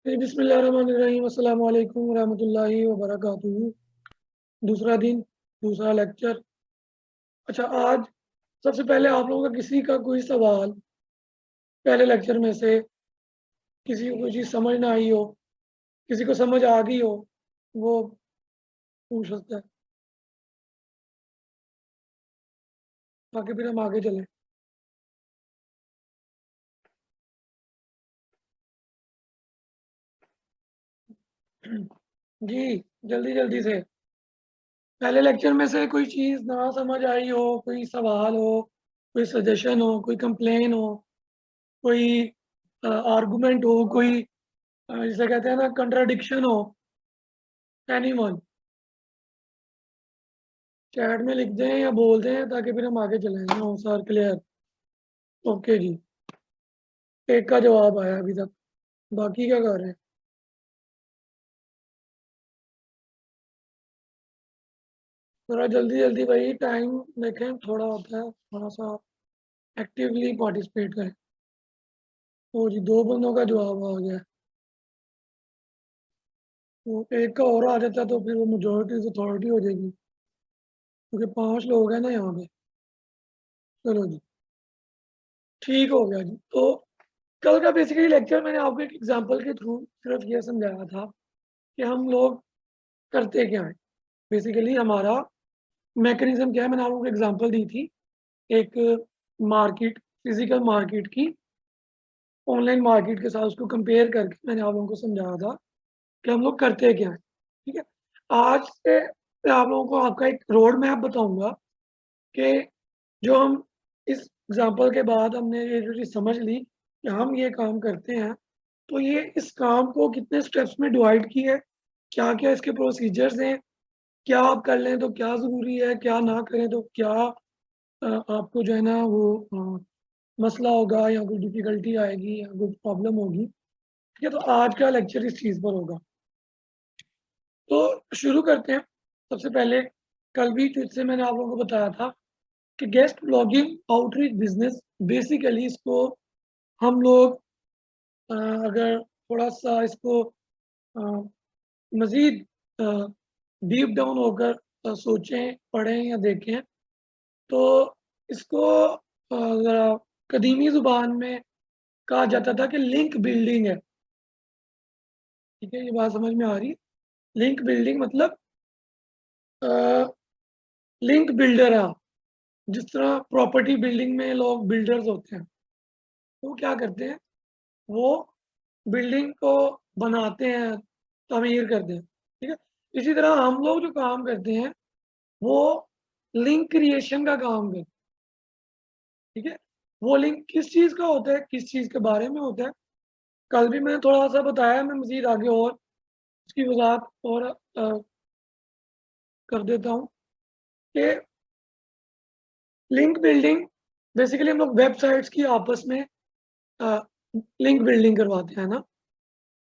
जी, बिस्मिल्लाहिर्रहमानिर्रहीम, अस्सलाम वालेकुम रहमतुल्लाहि व बरकातुहू। दूसरा दिन, दूसरा लेक्चर। अच्छा, आज सबसे पहले आप लोगों का किसी का कोई सवाल पहले लेक्चर में से किसी को कोई चीज़ समझ ना आई हो, किसी को समझ आ गई हो, वो पूछ सकता है, ताकि फिर हम आगे चलें। जी, जल्दी-जल्दी से। पहले लेक्चर में से कोई चीज़ ना समझ आई हो, कोई सवाल हो, कोई सजेशन हो, कोई कंप्लेन हो, कोई आर्गुमेंट हो, कोई जिसे कहते हैं ना कंट्राडिक्शन हो, एनीवन चैट में लिख दें या बोल दें ताकि फिर हम आगे चलें। No sir, clear. ओके जी, एक का जवाब आया अभी तक, बाकी क्या कर रहे हैं? थोड़ा जल्दी जल्दी भाई, टाइम देखें, थोड़ा होता है, थोड़ा सा एक्टिवली पार्टिसिपेट करें। तो जी, दो बंदों का जवाब आ गया। तो एक का और आ जाता तो फिर वो मेजोरिटी अथॉरिटी हो जाएगी, क्योंकि 5 लोग हैं ना यहाँ पे। चलो जी, ठीक हो गया जी। तो कल का बेसिकली लेक्चर मैंने आपको एक एग्जांपल के थ्रू सिर्फ ये समझाया था कि हम लोग करते क्या हैं। बेसिकली हमारा मैकेनिज्म क्या है, मैंने आपको एग्जांपल दी थी एक मार्केट, फिजिकल मार्केट की ऑनलाइन मार्केट के साथ उसको कंपेयर करके मैंने आप लोगों को समझाया था कि हम लोग करते क्या हैं। ठीक है, आज से मैं आप लोगों को आपका एक रोड मैप बताऊंगा कि जो हम इस एग्जांपल के बाद हमने ये जो चीज़ समझ ली कि हम ये काम करते हैं, तो ये इस काम को कितने स्टेप्स में डिवाइड की है, क्या क्या इसके प्रोसीजर्स हैं, क्या आप कर लें तो क्या ज़रूरी है, क्या ना करें तो क्या आपको जो है ना वो मसला होगा या कोई डिफ़िकल्टी आएगी या कोई प्रॉब्लम होगी। ठीक है, तो आज का लेक्चर इस चीज़ पर होगा। तो शुरू करते हैं। सबसे पहले कल भी जिससे मैंने आप लोगों को बताया था कि guest blogging outreach business, basically इसको हम लोग अगर थोड़ा-सा इसको अ, मज़ीद डीप डाउन होकर सोचें, पढ़ें या देखें, तो इसको ज़रा कदीमी ज़ुबान में कहा जाता था कि लिंक बिल्डिंग है। ठीक है, ये बात समझ में आ रही है? लिंक बिल्डिंग मतलब अ, लिंक बिल्डर है आप। जिस तरह प्रॉपर्टी बिल्डिंग में लोग बिल्डर्स होते हैं, तो वो क्या करते हैं, वो बिल्डिंग को बनाते हैं, तामीर करते हैं। ठीक है? इसी तरह हम लोग जो काम करते हैं, वो लिंक क्रिएशन का काम करते हैं। ठीक है? वो लिंक किस चीज़ का होता है, किस चीज़ के बारे में होता है, कल भी मैंने थोड़ा-सा बताया, मैं मज़ीद आगे और उसकी वज़ाहत और कर देता हूँ कि लिंक बिल्डिंग बेसिकली हम लोग वेबसाइट्स की आपस में अ, लिंक बिल्डिंग करवाते हैं ना।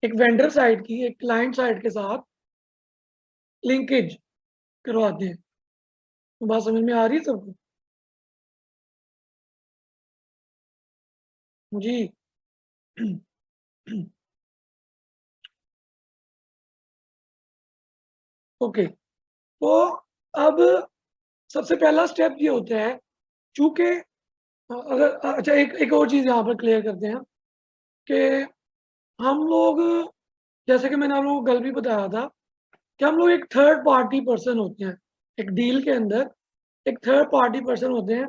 एक वेंडर साइड की एक क्लाइंट साइड के साथ लिंकेज करवाते हैं। तो बात समझ में आ रही है सबको? जी। ओके, तो अब सबसे पहला स्टेप ये होता है, चूँकि अगर अच्छा, एक और चीज़ यहाँ पर क्लियर करते हैं कि हम लोग, जैसे कि मैंने आप लोगों को कल भी बताया था कि हम लोग एक थर्ड पार्टी पर्सन होते हैं। एक डील के अंदर एक थर्ड पार्टी पर्सन होते हैं।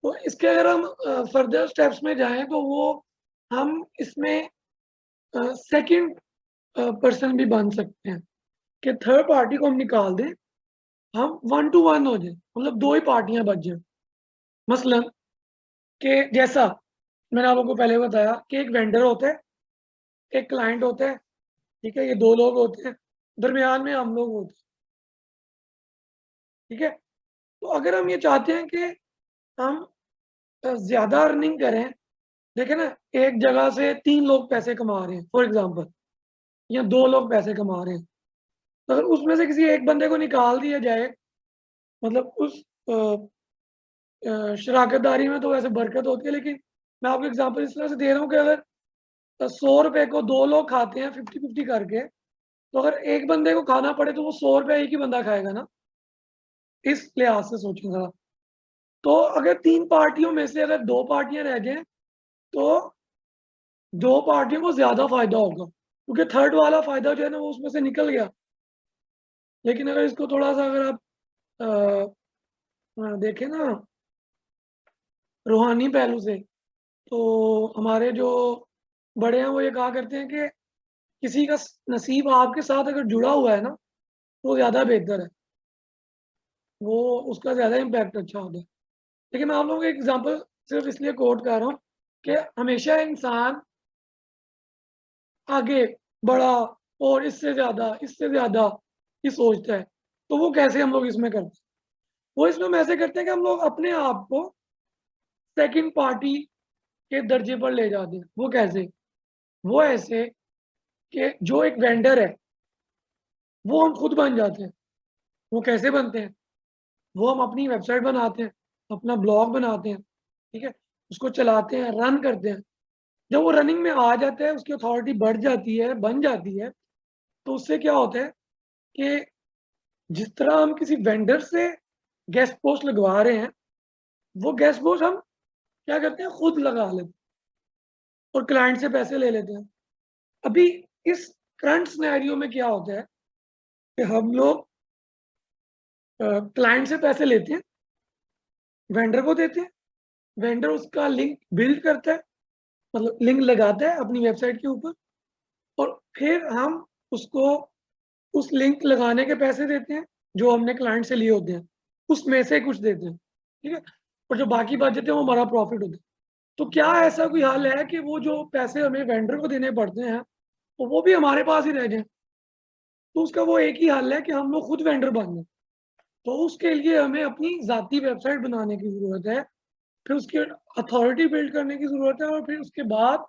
तो इसके अगर हम फर्दर स्टेप्स में जाएँ तो वो हम इसमें सेकंड पर्सन भी बन सकते हैं कि थर्ड पार्टी को हम निकाल दें, हम वन टू वन हो जाएँ, मतलब 2 ही पार्टियाँ बच जाएँ। मसलन कि जैसा मैंने आप लोगों को पहले बताया कि एक वेंडर होता है, एक क्लाइंट होता है, ठीक है? ये 2 लोग होते हैं, दरमियान में हम लोग होते हैं, ठीक है? तो अगर हम ये चाहते हैं कि हम ज़्यादा अर्निंग करें, देखिए ना, एक जगह से 3 लोग पैसे कमा रहे हैं फॉर एग्ज़ाम्पल, या 2 लोग पैसे कमा रहे हैं। तो अगर उसमें से किसी एक बंदे को निकाल दिया जाए, मतलब उस शराकतदारी में तो वैसे बरकत होती है, लेकिन मैं आपको एग्ज़ाम्पल इस तरह से दे रहा हूँ कि अगर 100 रुपए को 2 लोग खाते हैं 50-50 करके, तो अगर एक बंदे को खाना पड़े तो वो 100 रुपए एक ही बंदा खाएगा ना, इस लिहाज से सोचें जरा। तो अगर 3 पार्टियों में से अगर 2 पार्टियां रह जाएं तो 2 पार्टियों को ज्यादा फायदा होगा, क्योंकि थर्ड वाला फायदा जो है ना वो उसमें से निकल गया। लेकिन अगर इसको थोड़ा सा अगर आप देखें ना रूहानी पहलू से, तो हमारे जो बड़े हैं वो ये कहा करते हैं कि किसी का नसीब आपके साथ अगर जुड़ा हुआ है ना तो ज़्यादा बेहतर है, वो उसका ज़्यादा इम्पैक्ट अच्छा होता है। लेकिन मैं आप लोगों को एक एग्जांपल सिर्फ इसलिए कोट कर रहा हूँ कि हमेशा इंसान आगे बढ़ा और इससे ज़्यादा ही सोचता है। तो वो कैसे हम लोग इसमें करते हैं? वो इसमें हम ऐसे करते हैं कि हम लोग अपने आप को सेकंड पार्टी के दर्जे पर ले जाते हैं। वो कैसे? वो ऐसे कि जो एक वेंडर है, वो हम खुद बन जाते हैं। वो कैसे बनते हैं? वो हम अपनी वेबसाइट बनाते हैं, अपना ब्लॉग बनाते हैं, ठीक है? उसको चलाते हैं, रन करते हैं। जब वो रनिंग में आ जाता है, उसकी अथॉरिटी बढ़ जाती है, बन जाती है, तो उससे क्या होता है कि जिस तरह हम किसी वेंडर से गेस्ट पोस्ट लगवा रहे हैं, वो गेस्ट पोस्ट हम क्या करते हैं, खुद लगा लेते हैं और क्लाइंट से पैसे ले लेते हैं। अभी इस करंट सिनेरियो में क्या होता है कि हम लोग क्लाइंट से पैसे लेते हैं, वेंडर को देते हैं, वेंडर उसका लिंक बिल्ड करता है, मतलब लिंक लगाता है अपनी वेबसाइट के ऊपर, और फिर हम उसको उस लिंक लगाने के पैसे देते हैं जो हमने क्लाइंट से लिए होते हैं, उसमें से कुछ देते हैं, ठीक है? और जो बाकी बच जाते हैं वो हमारा प्रॉफिट होता है। तो क्या ऐसा कोई हल है कि वो जो पैसे हमें वेंडर को देने पड़ते हैं तो वो भी हमारे पास ही रह जाए? तो उसका वो एक ही हल है कि हम लोग खुद वेंडर बन जाए। तो उसके लिए हमें अपनी ज़ाती वेबसाइट बनाने की ज़रूरत है, फिर उसकी अथॉरिटी बिल्ड करने की ज़रूरत है, और फिर उसके बाद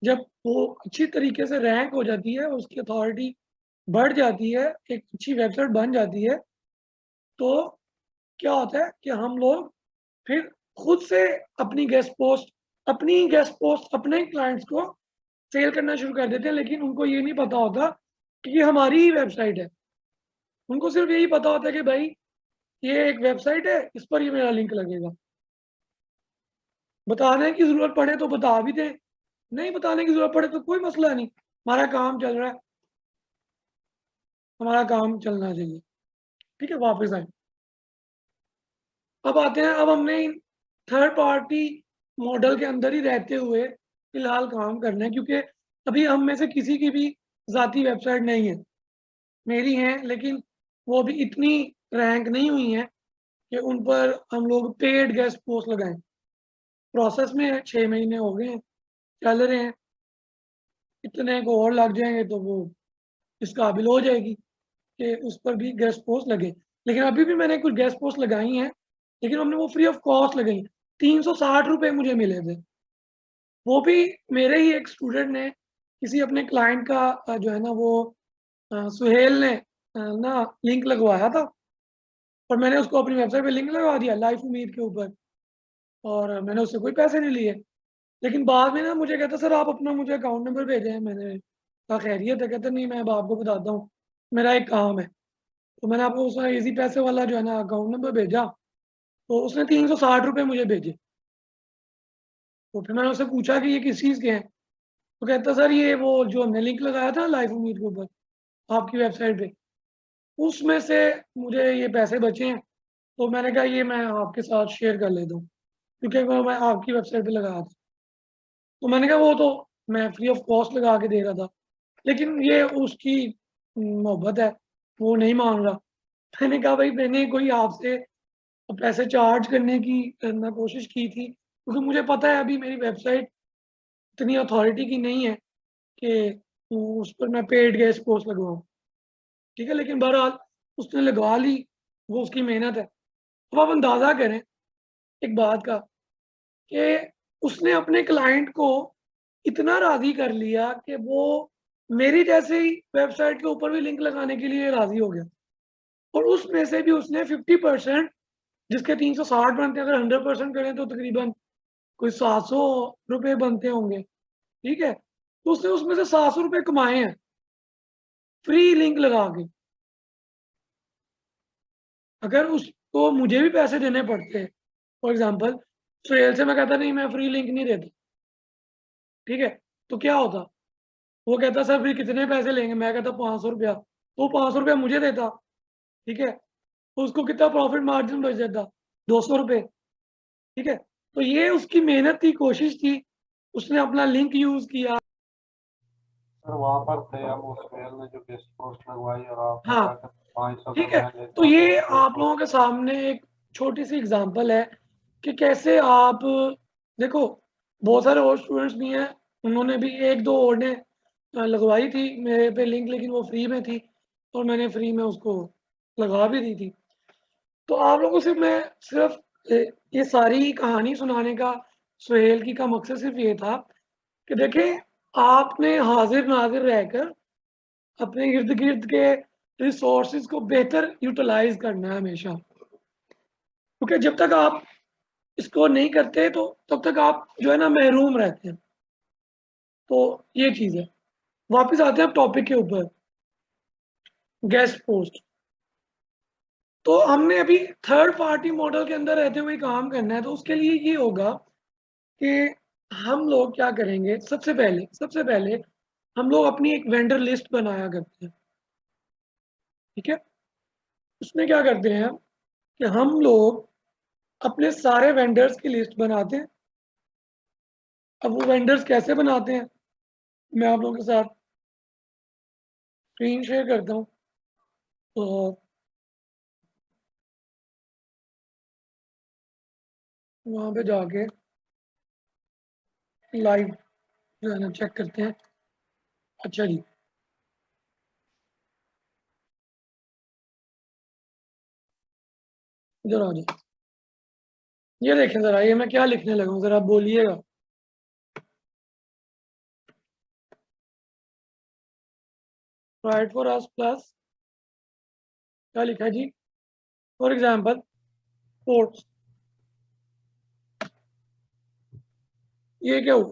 जब वो अच्छी तरीके से रैंक हो जाती है, उसकी अथॉरिटी बढ़ जाती है, एक अच्छी वेबसाइट बन जाती है, तो क्या होता है कि हम लोग फिर खुद से अपनी गेस्ट पोस्ट अपने क्लाइंट्स को सेल करना शुरू कर देते हैं, लेकिन उनको ये नहीं पता होता कि ये हमारी ही वेबसाइट है। उनको सिर्फ यही पता होता है कि भाई ये एक वेबसाइट है, इस पर ये मेरा लिंक लगेगा। बताने की ज़रूरत पड़े तो बता भी दें, नहीं बताने की ज़रूरत पड़े तो कोई मसला नहीं, हमारा काम चल रहा है, हमारा काम चलना चाहिए। ठीक है, वापस आएँ। अब आते हैं, अब हमने थर्ड पार्टी मॉडल के अंदर ही रहते हुए फिलहाल काम करना है, क्योंकि अभी हम में से किसी की भी ज़ाती वेबसाइट नहीं है। मेरी हैं, लेकिन वो भी इतनी रैंक नहीं हुई हैं कि उन पर हम लोग पेड गेस्ट पोस्ट लगाएँ। प्रोसेस में है, 6 महीने हो गए हैं, चल रहे हैं। इतने को और लग जाएँगे तो वो इस काबिल हो जाएगी कि उस पर भी गेस्ट पोस्ट लगे। लेकिन अभी भी मैंने कुछ गेस्ट पोस्ट लगाई हैं, लेकिन हमने वो फ्री ऑफ कॉस्ट लगाई। 360 रुपए मुझे मिले थे। वो भी मेरे ही एक स्टूडेंट ने किसी अपने क्लाइंट का जो है ना वो सुहेल ने ना लिंक लगवाया था, और मैंने उसको अपनी वेबसाइट पे लिंक लगा दिया लाइफ उम्मीद के ऊपर, और मैंने उससे कोई पैसे नहीं लिए। लेकिन बाद में ना मुझे कहता, सर आप अपना मुझे अकाउंट नंबर भेजें। मैंने कहा खैरियत है? कहता नहीं, मैं अब आपको बताता हूँ, मेरा एक काम है। तो मैंने आपको उसका ईज़ी पैसे वाला जो है ना अकाउंट नंबर भेजा, तो उसने 360 रुपए मुझे भेजे। तो फिर मैंने उससे पूछा कि ये किस चीज़ के हैं? तो कहता, सर ये वो जो हमने लिंक लगाया था लाइफ उम्मीद के ऊपर आपकी वेबसाइट पे, उसमें से मुझे ये पैसे बचे हैं। तो मैंने कहा ये मैं आपके साथ शेयर कर लेता हूँ, क्योंकि वो मैं आपकी वेबसाइट पे लगाया था। तो मैंने कहा वो तो मैं फ्री ऑफ कॉस्ट लगा के दे रहा था, लेकिन ये उसकी मोहब्बत है, वो नहीं मान रहा। मैंने कहा भाई मैंने कोई आपसे पैसे चार्ज करने की ना कोशिश की थी, क्योंकि मुझे पता है अभी मेरी वेबसाइट इतनी अथॉरिटी की नहीं है कि उस पर मैं पेड गेस्ट पोस्ट लगवाऊँ। ठीक है, लेकिन बहरहाल उसने लगवा ली, वो उसकी मेहनत है। अब आप अंदाज़ा करें एक बात का कि उसने अपने क्लाइंट को इतना राज़ी कर लिया कि वो मेरी जैसे ही वेबसाइट के ऊपर भी लिंक लगाने के लिए राज़ी हो गया, और उसमें से भी उसने 50% जिसके 360 बनते हैं, अगर 100% करें तो तकरीबन कोई 700 रुपए बनते होंगे, ठीक है? तो उसने उसमें से 700 रुपए कमाए हैं फ्री लिंक लगा के। अगर उसको मुझे भी पैसे देने पड़ते, फॉर एग्जांपल सुहेल से मैं कहता नहीं मैं फ्री लिंक नहीं देता, ठीक है, तो क्या होता? वो कहता सर फिर कितने पैसे लेंगे, मैं कहता 500 रुपया, तो 500 रुपया मुझे देता, ठीक है, तो उसको कितना प्रॉफिट मार्जिन बच जाता? 200 रुपए, ठीक है। तो ये उसकी मेहनत थी, कोशिश थी, उसने अपना लिंक यूज किया। सर वहाँ पर थे हम, उस मेल ने जो गेस्ट पोस्ट लगवाई और आपने हाँ, कहा कि 500 अगर ठीक है। मैं तो लेता तो ये वो आप लोगों के सामने एक छोटी सी एग्जांपल है कि कैसे आप देखो, बहुत सारे और स्टूडेंट्स भी हैं, उन्होंने भी एक दो और ने लगवाई थी मेरे पे लिंक, लेकिन वो फ्री में थी और मैंने फ्री में उसको लगा भी दी थी। तो आप लोगों से मैं सिर्फ ये सारी कहानी सुनाने का, सुहेल की का मकसद सिर्फ ये था कि देखें, आपने हाजिर नाजिर रहकर अपने इर्द गिर्द के रिसोर्सेज को बेहतर यूटिलाइज करना है हमेशा, क्योंकि जब तक आप इसको नहीं करते तो तब तक आप जो है ना महरूम रहते हैं। तो ये चीज़ है। वापस आते हैं अब टॉपिक के ऊपर, गेस्ट पोस्ट। तो हमने अभी थर्ड पार्टी मॉडल के अंदर रहते हुए काम करना है, तो उसके लिए ये होगा कि हम लोग क्या करेंगे, सबसे पहले हम लोग अपनी एक वेंडर लिस्ट बनाया करते हैं, ठीक है। उसमें क्या करते हैं कि हम लोग अपने सारे वेंडर्स की लिस्ट बनाते हैं। अब वो वेंडर्स कैसे बनाते हैं, मैं आप लोगों के साथ स्क्रीन शेयर करता हूँ। तो वहाँ पे जाके लाइव जो है ना चेक करते हैं। अच्छा जी, इधर आ जाए, ये देखें ज़रा, ये मैं क्या लिखने लगा हूँ, ज़रा बोलिएगा। राइट फॉर अस प्लस क्या लिखा है जी, फॉर एग्जाम्पल स्पोर्ट्स, ये क्या हुआ?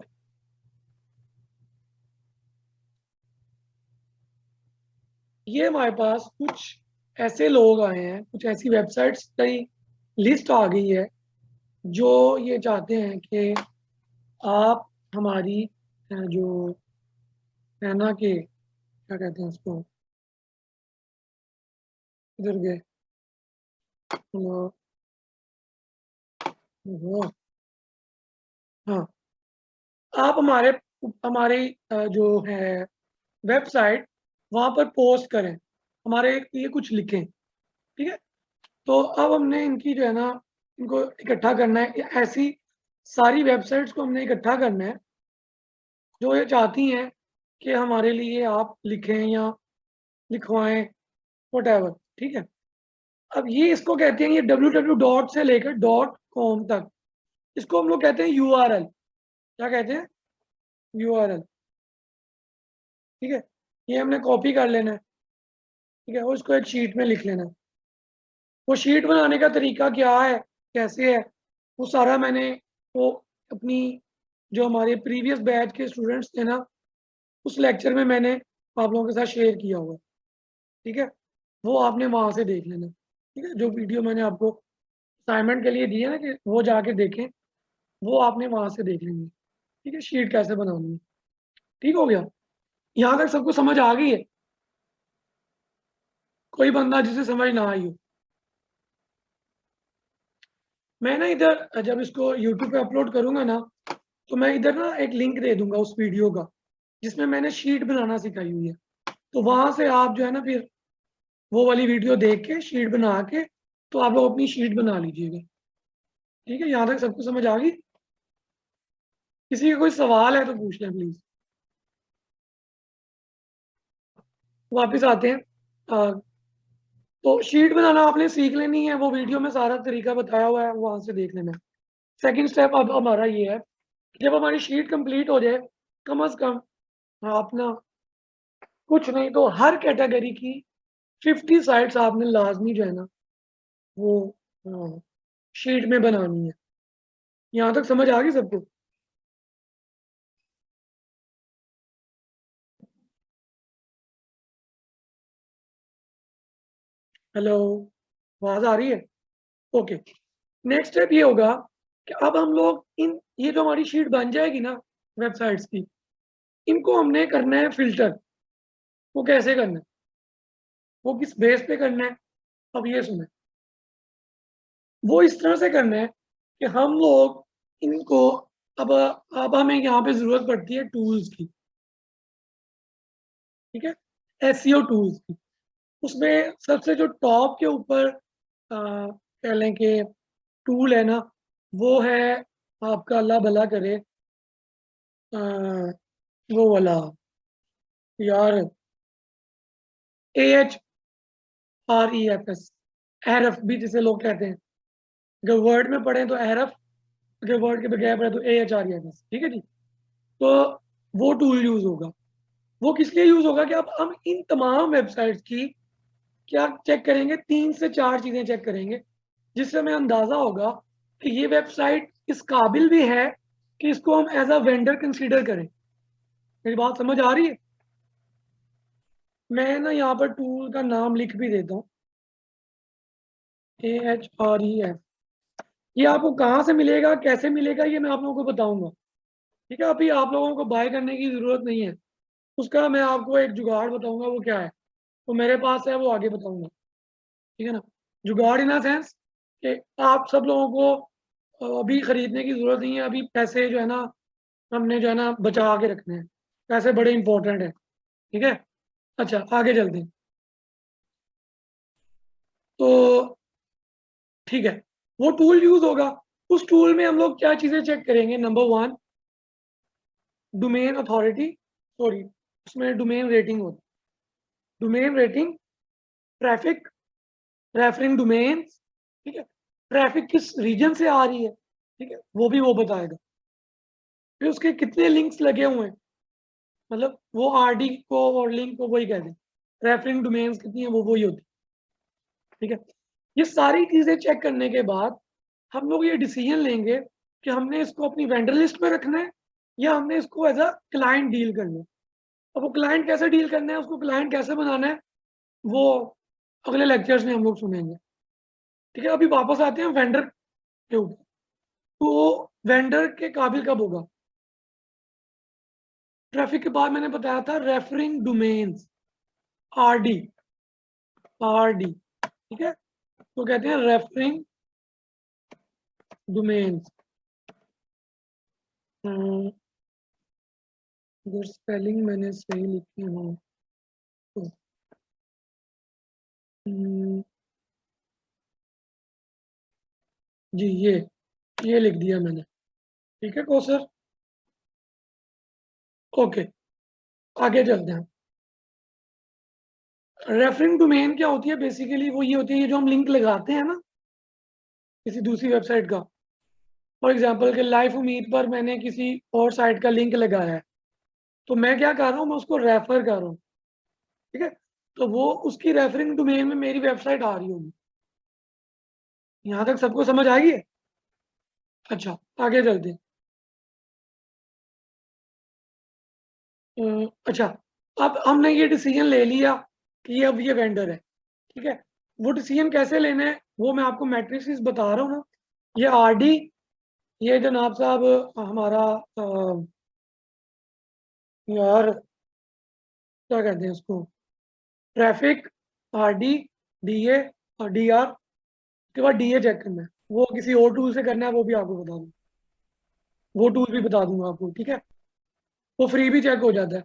ये हमारे पास कुछ ऐसे लोग आए हैं, कुछ ऐसी वेबसाइट्स की लिस्ट आ गई है जो ये चाहते हैं कि आप हमारी जो है ना कि क्या कहते हैं उसको, इधर गए, हेलो, वो, हाँ, आप हमारी जो है वेबसाइट, वहाँ पर पोस्ट करें, हमारे लिए कुछ लिखें, ठीक है। तो अब हमने इनकी जो है ना, इनको इकट्ठा करना है, ऐसी सारी वेबसाइट्स को हमने इकट्ठा करना है जो ये चाहती हैं कि हमारे लिए आप लिखें या लिखवाएं, वट, ठीक है। अब ये इसको कहते हैं, ये www डॉट से लेकर डॉट कॉम तक, इसको हम लोग कहते हैं यूआरएल। क्या कहते हैं? यूआरएल, ठीक है। ये हमने कॉपी कर लेना है, ठीक है, और इसको एक शीट में लिख लेना है। वो शीट बनाने का तरीका क्या है, कैसे है, वो सारा मैंने वो अपनी जो हमारे प्रीवियस बैच के स्टूडेंट्स थे ना, उस लेक्चर में मैंने आप लोगों के साथ शेयर किया हुआ है, ठीक है। वो आपने वहां से देख लेना, ठीक है। जो वीडियो मैंने आपको असाइनमेंट के लिए दी है ना कि वो जाके देखें, वो आपने वहां से देख लेंगे, ठीक है, शीट कैसे बनानी है। ठीक हो गया? यहाँ तक सबको समझ आ गई है? कोई बंदा जिसे समझ ना आई हो? मैं ना इधर जब इसको यूट्यूब पे अपलोड करूंगा ना, तो मैं इधर ना एक लिंक दे दूंगा उस वीडियो का जिसमें मैंने शीट बनाना सिखाई हुई है। तो वहां से आप जो है ना फिर वो वाली वीडियो देख के शीट बना के, तो आप लोग अपनी शीट बना लीजिएगा। ठीक है, यहाँ तक सबको समझ आ गई? किसी का कोई सवाल है तो पूछ लें प्लीज। वापिस आते हैं। तो शीट बनाना आपने सीख लेनी है, वो वीडियो में सारा तरीका बताया हुआ है, वहां से देख लेना है। सेकंड स्टेप अब हमारा ये है, जब हमारी शीट कंप्लीट हो जाए, कम से कम आप ना कुछ नहीं तो हर कैटेगरी की 50 साइट्स आपने लाजमी जो है ना वो शीट में बनानी है। यहाँ तक समझ आ गई सबको? हेलो, आवाज आ रही है? ओके। नेक्स्ट स्टेप ये होगा कि अब हम लोग ये जो हमारी शीट बन जाएगी ना वेबसाइट्स की, इनको हमने करना है फिल्टर। वो कैसे करना है, वो किस बेस पे करना है, अब ये सुने। वो इस तरह से करना है कि हम लोग इनको अब हमें यहाँ पे जरूरत पड़ती है टूल्स की, ठीक है, एसईओ टूल्स की। उसमें सबसे जो टॉप के ऊपर कह लें कि टूल है ना, वो है आपका, अल्लाह भला करे, वो वाला यार, AHREFS, एहरफ भी जिसे लोग कहते हैं। अगर वर्ड में पढ़े तो एहरफ, अगर वर्ड के बगैर पढ़े तो AHREFS, ठीक है जी। तो वो टूल यूज होगा। वो किस लिए यूज होगा कि अब हम इन तमाम वेबसाइट्स की क्या चेक करेंगे, 3 से 4 चीजें चेक करेंगे, जिससे हमें अंदाजा होगा कि ये वेबसाइट इस काबिल भी है कि इसको हम एज अ वेंडर कंसीडर करें। मेरी बात समझ आ रही है? मैं ना यहाँ पर टूल का नाम लिख भी देता हूँ, AHREF। ये आपको कहाँ से मिलेगा, कैसे मिलेगा, ये मैं आप लोगों को बताऊंगा, ठीक है। अभी आप लोगों को बाय करने की जरूरत नहीं है, उसका मैं आपको एक जुगाड़ बताऊंगा, वो क्या है, वो मेरे पास है, वो आगे बताऊंगा, ठीक है ना। जुगाड़ इन सेंस कि आप सब लोगों को अभी खरीदने की जरूरत नहीं है, अभी पैसे जो है ना, हमने जो है ना बचा के रखने हैं। पैसे बड़े इंपॉर्टेंट है, ठीक है। अच्छा, आगे चलते हैं। तो ठीक है, वो टूल यूज होगा। उस टूल में हम लोग क्या चीजें चेक करेंगे? नंबर 1, डोमेन अथॉरिटी, सॉरी, उसमें डोमेन रेटिंग होती है। Domain rating, traffic, referring domains, ठीक है, ट्रैफिक किस रीजन से आ रही है, ठीक है, वो भी वो बताएगा। फिर उसके कितने लिंक्स लगे हुए हैं, मतलब वो आरडी को और लिंक को वही कहते हैं। रेफरिंग डोमेन्स कितनी है, वो वही होती है, ठीक है। ये सारी चीजें चेक करने के बाद हम लोग ये डिसीजन लेंगे कि हमने इसको अपनी वेंडर लिस्ट में रखना है या हमने इसको एज अ क्लाइंट डील करना है। अब वो क्लाइंट कैसे डील करना है, उसको क्लाइंट कैसे बनाना है, वो अगले लेक्चर्स में हम लोग सुनेंगे, ठीक है। अभी वापस आते हैं वेंडर के ऊपर। तो वेंडर के काबिल कब होगा? ट्रैफिक के बाद मैंने बताया था रेफरिंग डोमेन्स, आरडी, आरडी, ठीक है, तो कहते हैं रेफरिंग डोमेन्स। अगर स्पेलिंग मैंने सही लिखी हो तो जी, ये लिख दिया मैंने, ठीक है को सर। ओके, आगे चलते हैं। रेफरिंग डोमेन क्या होती है? बेसिकली वो ये होती है, ये जो हम लिंक लगाते हैं ना किसी दूसरी वेबसाइट का। फॉर एग्जांपल के लाइफ उम्मीद पर मैंने किसी और साइट का लिंक लगाया है, तो मैं क्या कर रहा हूँ, मैं उसको रेफर कर रहा हूँ, ठीक है। तो वो उसकी रेफरिंग डोमेन में मेरी वेबसाइट आ रही होगी। यहाँ तक सबको समझ आ गई है? अच्छा, आगे चलते हैं। अच्छा, अब हमने ये डिसीजन ले लिया कि अब ये वेंडर है, ठीक है। वो डिसीजन कैसे लेना है, वो मैं आपको मैट्रिक्स बता रहा हूँ ना। ये आरडी, ये जनाब साहब हमारा यार क्या कहते हैं उसको, ट्रैफिक, आरडी, डीए और डीआर। उसके बाद डीए चेक करना है, वो किसी और टूल से करना है, वो भी आपको बता दूँ, वो टूल भी बता दूंगा आपको, ठीक है। वो फ्री भी चेक हो जाता है।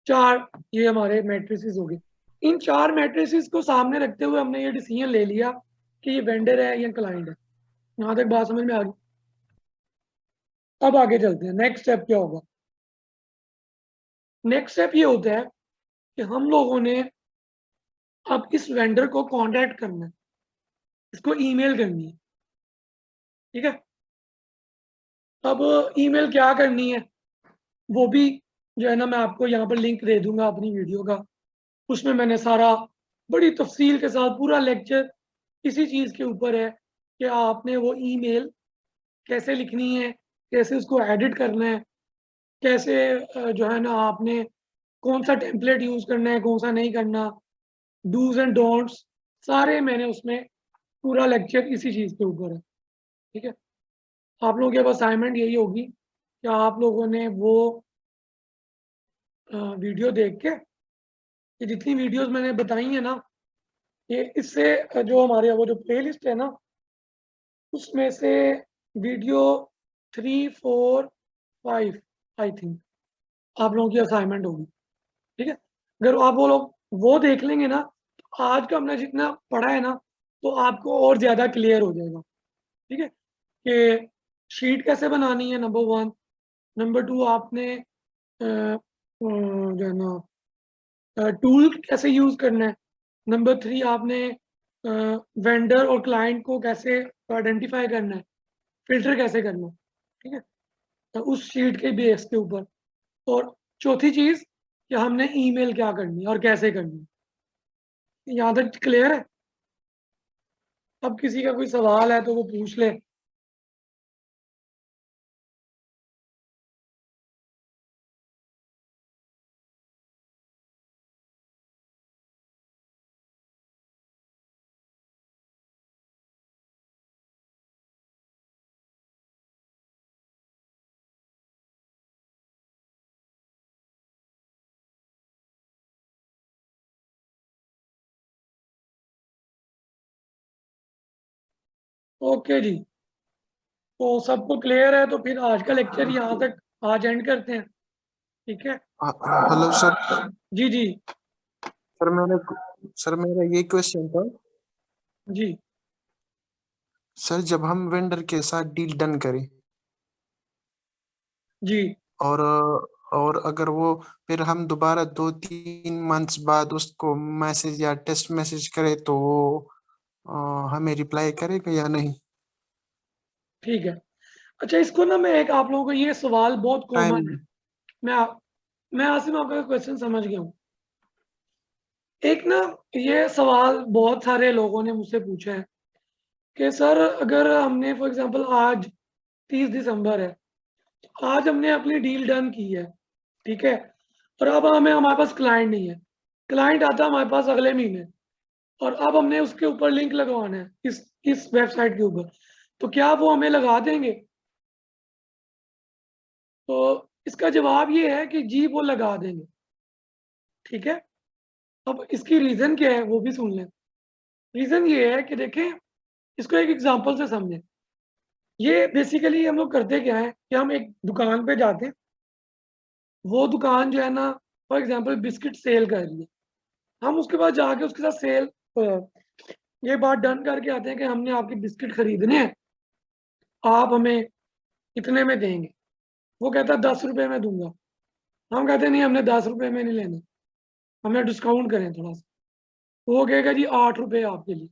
4 ये हमारे मैट्रिसेस हो गए। इन 4 मैट्रिसेस को सामने रखते हुए हमने ये डिसीजन ले लिया कि ये वेंडर है या क्लाइंट है। यहाँ तक बात समझ में आ गई? अब आगे चलते हैं, नेक्स्ट स्टेप क्या होगा? नेक्स्ट स्टेप ये होता है कि हम लोगों ने अब इस वेंडर को कांटेक्ट करना है, इसको ईमेल करनी है, ठीक है। अब ईमेल क्या करनी है, वो भी जो है ना, मैं आपको यहाँ पर लिंक दे दूंगा अपनी वीडियो का। उसमें मैंने सारा बड़ी तफसील के साथ पूरा लेक्चर इसी चीज़ के ऊपर है कि आपने वो ईमेल कैसे लिखनी है, कैसे उसको एडिट करना है, कैसे जो है ना आपने कौन सा टेम्पलेट यूज़ करना है, कौन सा नहीं करना, डूज एंड डोंट्स, सारे मैंने उसमें पूरा लेक्चर इसी चीज़ के ऊपर है, ठीक है। आप लोगों की अब असाइनमेंट यही होगी कि आप लोगों ने वो वीडियो देख के, ये जितनी वीडियोस मैंने बताई है ना, ये इससे जो हमारे वो जो प्लेलिस्ट है ना, उसमें से वीडियो 3, 4, 5 आई थिंक आप लोगों की असाइनमेंट होगी, ठीक है। अगर आप वो लोग वो देख लेंगे ना, तो आज का हमने जितना पढ़ा है ना, तो आपको और ज़्यादा क्लियर हो जाएगा, ठीक है। कि शीट कैसे बनानी है, नंबर 1। नंबर 2 आपने जो है ना टूल कैसे यूज़ करना है। नंबर 3 आपने वेंडर और क्लाइंट को कैसे आइडेंटिफाई करना है, फ़िल्टर कैसे करना है, ठीक है। तो उस शीट के बेस के ऊपर। और चौथी चीज़ कि हमने ईमेल क्या करनी है और कैसे करनी है। यहाँ तक क्लियर है? अब किसी का कोई सवाल है तो वो पूछ ले। ओके जी, तो सबको क्लियर है तो फिर आज का लेक्चर यहाँ तक आज एंड करते हैं, ठीक है। Hello sir. जी जी सर मेरा ये क्वेश्चन था। जी सर जब हम वेंडर के साथ डील डन करें जी और अगर वो फिर हम दोबारा 2-3 मंथ्स बाद उसको मैसेज या टेस्ट मैसेज करें तो वो हमें रिप्लाई करेगा या नहीं? ठीक है। अच्छा, इसको ना मैं एक आप लोगों को ये सवाल बहुत टाइम कॉमन है। मैं आसिम आपका क्वेश्चन समझ गया हूँ। एक ना ये सवाल बहुत सारे लोगों ने मुझसे पूछा है कि सर अगर हमने फॉर एग्जांपल आज 30 दिसंबर है, आज हमने अपनी डील डन की है, ठीक है। और अब हमारे पास क्लाइंट नहीं है, क्लाइंट आता है हमारे पास अगले महीने, और अब हमने उसके ऊपर लिंक लगवाना है इस वेबसाइट के ऊपर, तो क्या वो हमें लगा देंगे? तो इसका जवाब ये है कि जी वो लगा देंगे, ठीक है। अब इसकी रीज़न क्या है वो भी सुन लें। रीज़न ये है कि देखें, इसको एक एग्जांपल से समझें। ये बेसिकली हम लोग करते क्या है कि हम एक दुकान पे जाते हैं, वो दुकान जो है ना फॉर एग्जांपल बिस्किट सेल कर रही है, हम उसके बाद जाके उसके साथ ये बात डन करके आते हैं कि हमने आपके बिस्किट खरीदने हैं, आप हमें कितने में देंगे। वो कहता है 10 रुपये में दूंगा। हम कहते हैं नहीं, हमने 10 रुपये में नहीं लेने, हमें डिस्काउंट करें थोड़ा सा। तो वो कहेगा जी 8 रुपये आपके लिए,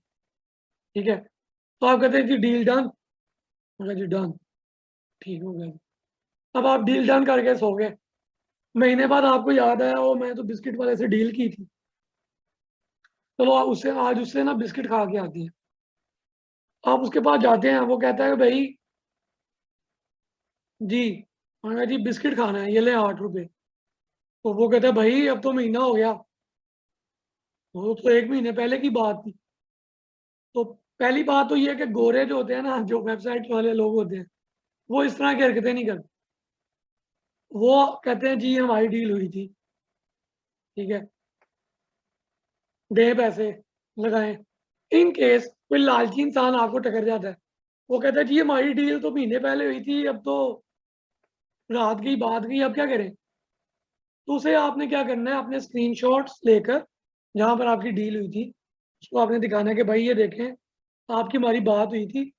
ठीक है। तो आप कहते हैं जी डील डन। मैं कहा जी डन, ठीक हो गया जी। अब आप डील डन करके सो गए। महीने बाद आपको याद आया, वो मैं तो बिस्किट वाले से डील की थी, चलो उससे आज उससे ना बिस्किट खा के आती है। आप उसके पास जाते हैं, वो कहता है भाई जी, मैंने कहा जी बिस्किट खाना है, ये ले 8 रुपये। तो वो कहता है भाई अब तो महीना हो गया, वो तो 1 महीने पहले की बात थी। तो पहली बात तो ये है कि गोरे जो होते हैं ना, जो वेबसाइट वाले लोग होते हैं, वो इस तरह की हरकतें नहीं करते। वो कहते हैं जी हमारी डील हुई थी, ठीक है, दे पैसे, लगाएं। इन केस कोई लालची इंसान आपको टकर जाता है, वो कहता है जी हमारी डील तो महीने पहले हुई थी, अब तो रात गई बात गई, अब क्या करें। तो उसे आपने क्या करना है, अपने स्क्रीनशॉट्स लेकर जहाँ पर आपकी डील हुई थी, उसको आपने दिखाना है कि भाई ये देखें, आपकी हमारी बात हुई थी,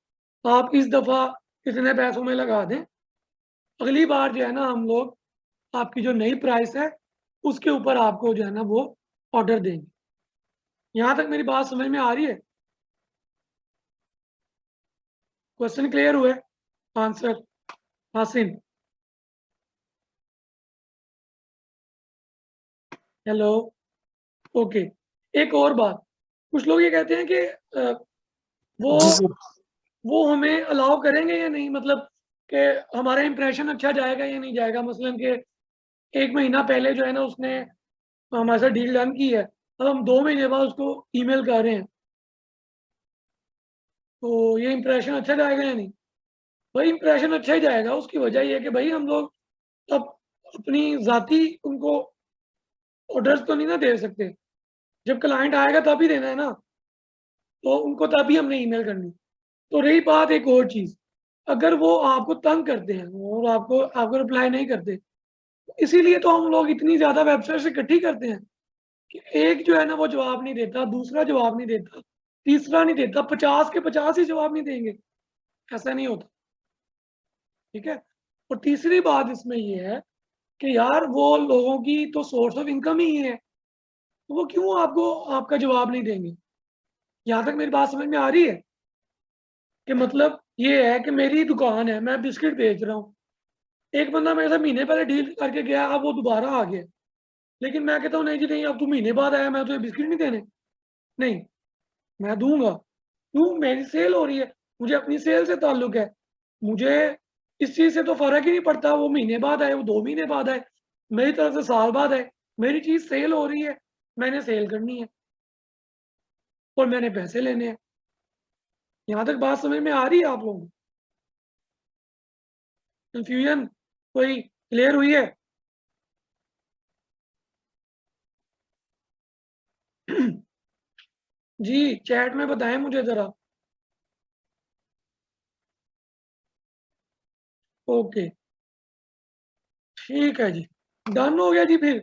आप इस दफ़ा इतने पैसों में लगा दें, अगली बार जो है ना हम लोग आपकी जो नई प्राइस है उसके ऊपर आपको जो है ना वो ऑर्डर देंगे। यहाँ तक मेरी बात समझ में आ रही है? क्वेश्चन क्लियर हुए? आंसर हासिन? हेलो? ओके। एक और बात, कुछ लोग ये कहते हैं कि वो जी सर। वो हमें अलाउ करेंगे या नहीं, मतलब कि हमारा इंप्रेशन अच्छा जाएगा या नहीं जाएगा। मसलन कि 1 महीना पहले जो है ना उसने हमारे साथ डील डन की है, अब हम 2 महीने बाद उसको ईमेल कर रहे हैं, तो ये इंप्रेशन अच्छा जाएगा या नहीं? भाई इंप्रेशन अच्छा ही जाएगा। उसकी वजह ये है कि भाई हम लोग अब अपनी ज़ाती उनको ऑर्डर्स तो नहीं ना दे सकते। जब क्लाइंट आएगा तभी देना है ना, तो उनको तभी हमने ईमेल करनी। तो रही बात एक और चीज़, अगर वो आपको तंग करते हैं और आपको रिप्लाई नहीं करते, इसीलिए तो हम लोग इतनी ज़्यादा वेबसाइट्स इकट्ठी करते हैं कि एक जो है ना वो जवाब नहीं देता, दूसरा जवाब नहीं देता, तीसरा नहीं देता, 50 के 50 ही जवाब नहीं देंगे। ऐसा नहीं होता, ठीक है? और तीसरी बात इसमें ये है कि यार वो लोगों की तो सोर्स ऑफ इनकम ही है, तो वो क्यों आपको आपका जवाब नहीं देंगे? यहाँ तक मेरी बात समझ में आ रही है? कि मतलब ये है कि मेरी दुकान है, मैं बिस्किट बेच रहा हूँ। एक बंदा मेरे से महीने पहले डील करके गया, अब वो दोबारा आ गया। लेकिन मैं कहता हूँ नहीं जी नहीं, अब तू महीने बाद आया, मैं तुझे बिस्किट नहीं देने। नहीं, मैं दूँगा। क्यों? मेरी सेल हो रही है, मुझे अपनी सेल से ताल्लुक है। मुझे इस चीज़ से तो फ़र्क ही नहीं पड़ता वो महीने बाद आए, वो 2 महीने बाद आए, मेरी तरफ से साल बाद आए। मेरी चीज़ सेल हो रही है, मैंने सेल करनी है और मैंने पैसे लेने हैं। यहाँ तक बात समझ में आ रही है आप लोगों को? कन्फ्यूजन कोई क्लियर हुई है? जी, चैट में बताएँ मुझे ज़रा। ओके, ठीक है जी। डन हो गया जी फिर।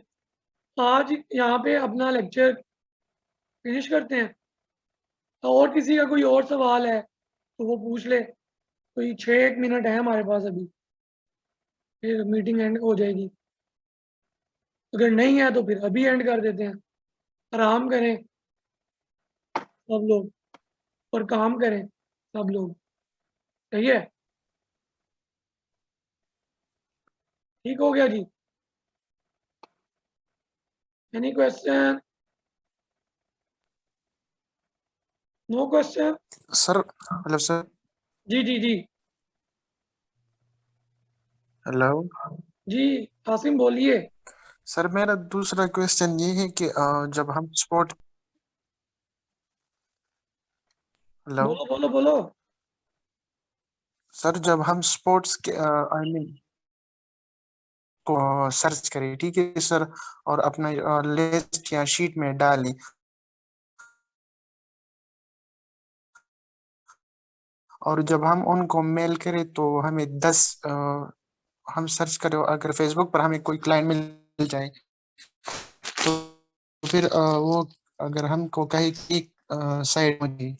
आज यहाँ पे अपना लेक्चर फिनिश करते हैं। और किसी का कोई और सवाल है, तो वो पूछ ले। कोई 6 मिनट है हमारे पास अभी, फिर मीटिंग एंड हो जाएगी। अगर नहीं है तो फिर अभी एंड कर देते हैं। आराम करें सब लोग और काम करें सब लोग। सही है? ठीक हो गया जी। Any question? No question? Sir hello sir. जी, जी, जी। हेलो जी, आसिम बोलिए। सर, मेरा दूसरा क्वेश्चन ये है कि जब हम स्पोर्ट हेलो बोलो, बोलो, बोलो। सर, जब हम स्पोर्ट्स के आई मीन को सर्च करें, ठीक है सर, और अपना लिस्ट या शीट में डालें, और जब हम उनको मेल करें तो हमें 10 हम सर्च करें, अगर फेसबुक पर हमें कोई क्लाइंट मिल जाए तो फिर वो अगर हमको कहे कि साइड में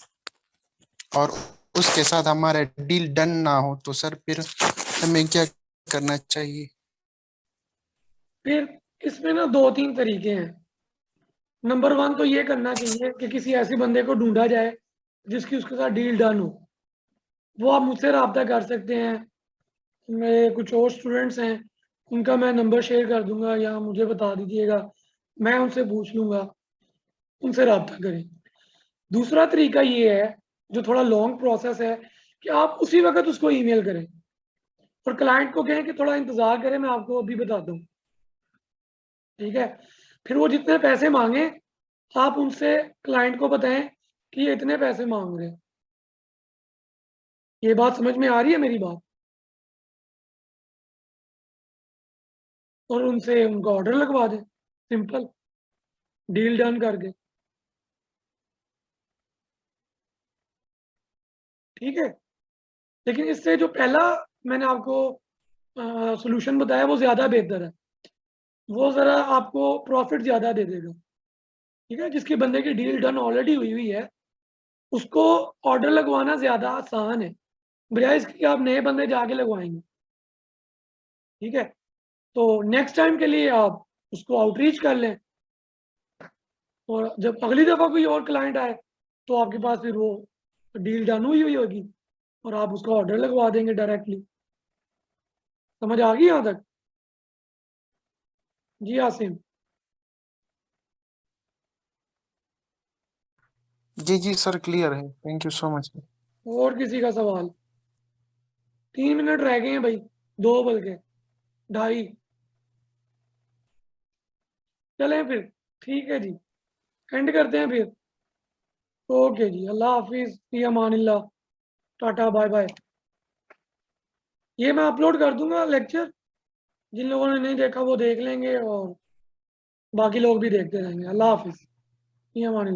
और उसके साथ हमारा डील डन ना हो तो सर फिर हमें क्या करना चाहिए? फिर इसमें ना 2-3 तरीके हैं। नंबर 1 तो ये करना चाहिए कि किसी ऐसे बंदे को ढूँढा जाए, जिसकी उसके साथ डील डन हो। वो आप मुझसे राब्ता कर सकते हैं। मेरे कुछ और स्टूडेंट्स हैं, उनका मैं नंबर शेयर कर दूँगा या मुझे बता दीजिएगा, मैं उनसे पूछ लूँगा, उनसे राब्ता करें। दूसरा तरीका ये है, जो थोड़ा लॉन्ग प्रोसेस है, कि आप उसी वक़्त उसको ईमेल करें और क्लाइंट को कहें कि थोड़ा इंतज़ार करें, मैं आपको अभी बताता हूँ। ठीक है? फिर वो जितने पैसे माँगे, आप उनसे क्लाइंट को बताएँ कि ये इतने पैसे माँग रहे हैं। ये बात समझ में आ रही है मेरी बात? और उनसे उनका ऑर्डर लगवा दें, सिंपल, डील डन करके। ठीक है? लेकिन इससे जो पहला मैंने आपको सॉल्यूशन बताया वो ज़्यादा बेहतर है। वो ज़रा आपको प्रॉफ़िट ज़्यादा दे देगा। ठीक है? जिसकी बंदे की डील डन ऑलरेडी हुई हुई है, उसको ऑर्डर लगवाना ज़्यादा आसान है, बजाए इसके कि आप नए बंदे जाके लगवाएँगे। ठीक है? तो नेक्स्ट टाइम के लिए आप उसको आउटरीच कर लें और जब अगली दफ़ा कोई और क्लाइंट आए, तो आपके पास फिर वो डील डन हुई हुई होगी और आप उसका ऑर्डर लगवा देंगे डायरेक्टली। समझ आ गई यहाँ तक? जी, आसिम। जी जी सर, क्लियर है, थैंक यू सो मच। और किसी का सवाल? 3 मिनट रह गए हैं भाई, 2 बल्कि, ढाई। चलें फिर, ठीक है जी, एंड करते हैं फिर। ओके जी, अल्लाह हाफ़िज़, फ़ी अमानिल्लाह। टाटा बाय बाय। ये मैं अपलोड कर दूंगा लेक्चर, जिन लोगों ने नहीं देखा वो देख लेंगे और बाकी लोग भी देखते रहेंगे। अल्लाह हाफिज़। ये हमारी